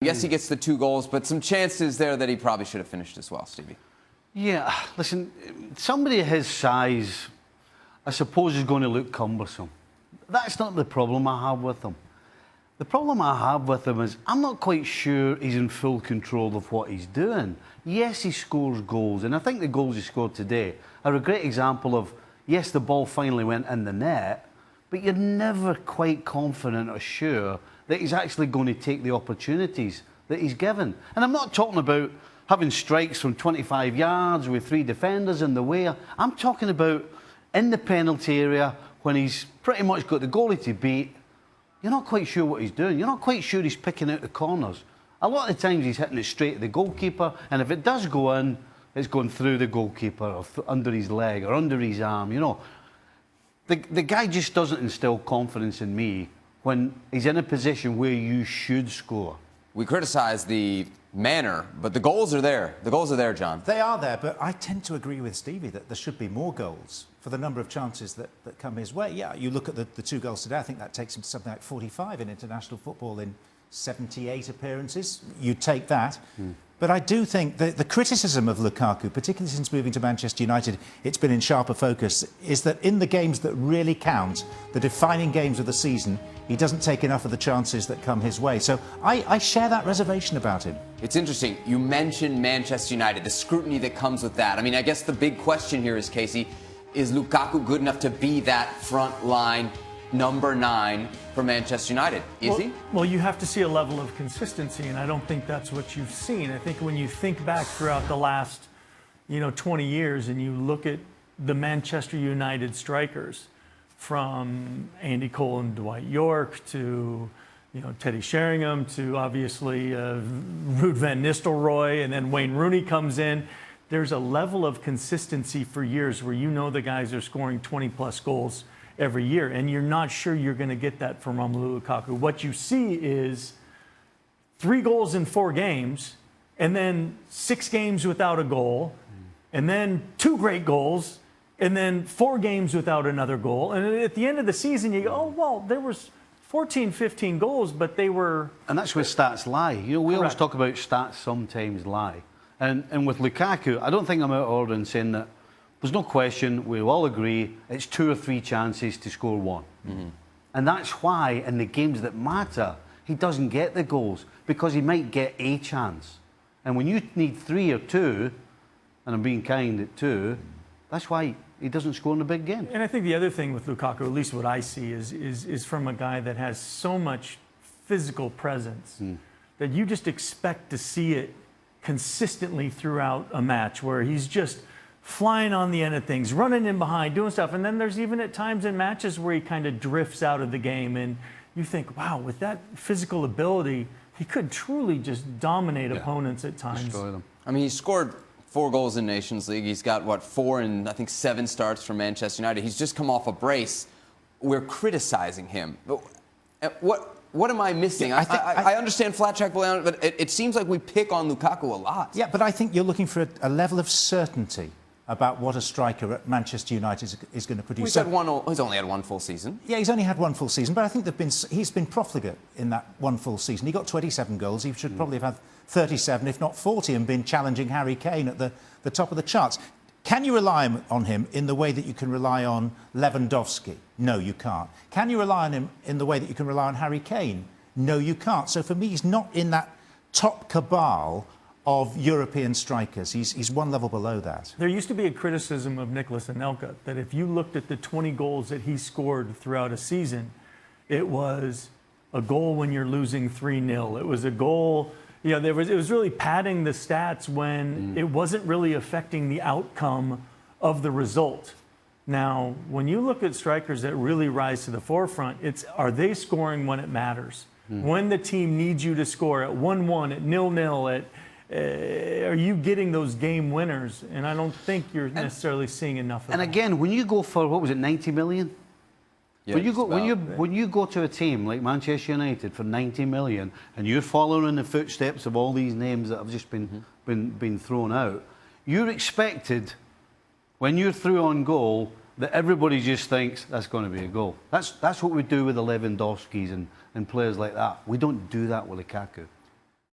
Yes, he gets the 2 goals, but some chances there that he probably should have finished as well, Stevie. Yeah, listen, somebody his size, I suppose, is going to look cumbersome. That's not the problem I have with him. The problem I have with him is I'm not quite sure he's in full control of what he's doing. Yes, he scores goals, and I think the goals he scored today are a great example of, yes, the ball finally went in the net, but you're never quite confident or sure that he's actually going to take the opportunities that he's given. And I'm not talking about having strikes from 25 yards with 3 defenders in the way. I'm talking about in the penalty area when he's pretty much got the goalie to beat. You're not quite sure what he's doing. You're not quite sure he's picking out the corners. A lot of the times he's hitting it straight at the goalkeeper, and if it does go in, it's going through the goalkeeper or under his leg or under his arm, you know. The guy just doesn't instill confidence in me when he's in a position where you should score. We criticize the manner, but the goals are there. The goals are there, John. They are there, but I tend to agree with Stevie that there should be more goals for the number of chances that come his way. Yeah, you look at the 2 goals today, I think that takes him to something like 45 in international football in 78 appearances. You take that. But I do think that the criticism of Lukaku, particularly since moving to Manchester United, it's been in sharper focus, is that in the games that really count, the defining games of the season, he doesn't take enough of the chances that come his way. So I share that reservation about him. It's interesting. You mentioned Manchester United, the scrutiny that comes with that. I mean, I guess the big question here is, Kasey, is Lukaku good enough to be that front line number 9 for Manchester United? Is he? Well, you have to see a level of consistency, and I don't think that's what you've seen. I think when you think back throughout the last, 20 years and you look at the Manchester United strikers, from Andy Cole and Dwight York to, Teddy Sheringham to obviously Ruud van Nistelrooy, and then Wayne Rooney comes in. There's a level of consistency for years where the guys are scoring 20-plus goals every year, and you're not sure you're going to get that from Romelu Lukaku. What you see is 3 goals in 4 games, and then 6 games without a goal, and then 2 great goals, and then 4 games without another goal. And at the end of the season, you go, oh, well, there was 14, 15 goals, but they were... And that's where stats lie. We always talk about stats sometimes lie. And with Lukaku, I don't think I'm out of order in saying that there's no question, we all agree, it's 2 or 3 chances to score 1. And that's why in the games that matter, he doesn't get the goals, because he might get a chance. And when you need 3 or 2, and I'm being kind at 2, that's why he doesn't score in the big game. And I think the other thing with Lukaku, at least what I see, is from a guy that has so much physical presence that you just expect to see it consistently throughout a match, where he's just flying on the end of things, running in behind, doing stuff. And then there's even at times in matches where he kind of drifts out of the game, and you think, wow, with that physical ability, he could truly just dominate opponents at times. Destroy them. I mean, he scored 4 goals in Nations League. He's got, 4 and I think 7 starts for Manchester United. He's just come off a brace. We're criticizing him. What am I missing? Yeah, I understand flat track bowling, but it seems like we pick on Lukaku a lot. Yeah, but I think you're looking for a level of certainty about what a striker at Manchester United is going to produce. Well, he's only had 1 full season. Yeah, he's only had 1 full season, but I think he's been profligate in that 1 full season. He got 27 goals. He should probably have had 37, if not 40, and been challenging Harry Kane at the top of the charts. Can you rely on him in the way that you can rely on Lewandowski? No, you can't. Can you rely on him in the way that you can rely on Harry Kane? No, you can't. So for me, he's not in that top cabal of European strikers. He's 1 level below that. There used to be a criticism of Nicol and Kasey Keller that if you looked at the 20 goals that he scored throughout a season, it was a goal when you're losing 3-0. It was a goal, it was really padding the stats when it wasn't really affecting the outcome of the result. Now, when you look at strikers that really rise to the forefront, are they scoring when it matters? When the team needs you to score at 1-1, at 0-0, are you getting those game winners? And I don't think you're necessarily seeing enough of that. And again, when you go for, 90 million? Yeah, when you go to a team like Manchester United for 90 million and you're following in the footsteps of all these names that have just been thrown out, you're expected, when you're through on goal, that everybody just thinks that's going to be a goal. That's what we do with the Lewandowskis and players like that. We don't do that with Lukaku.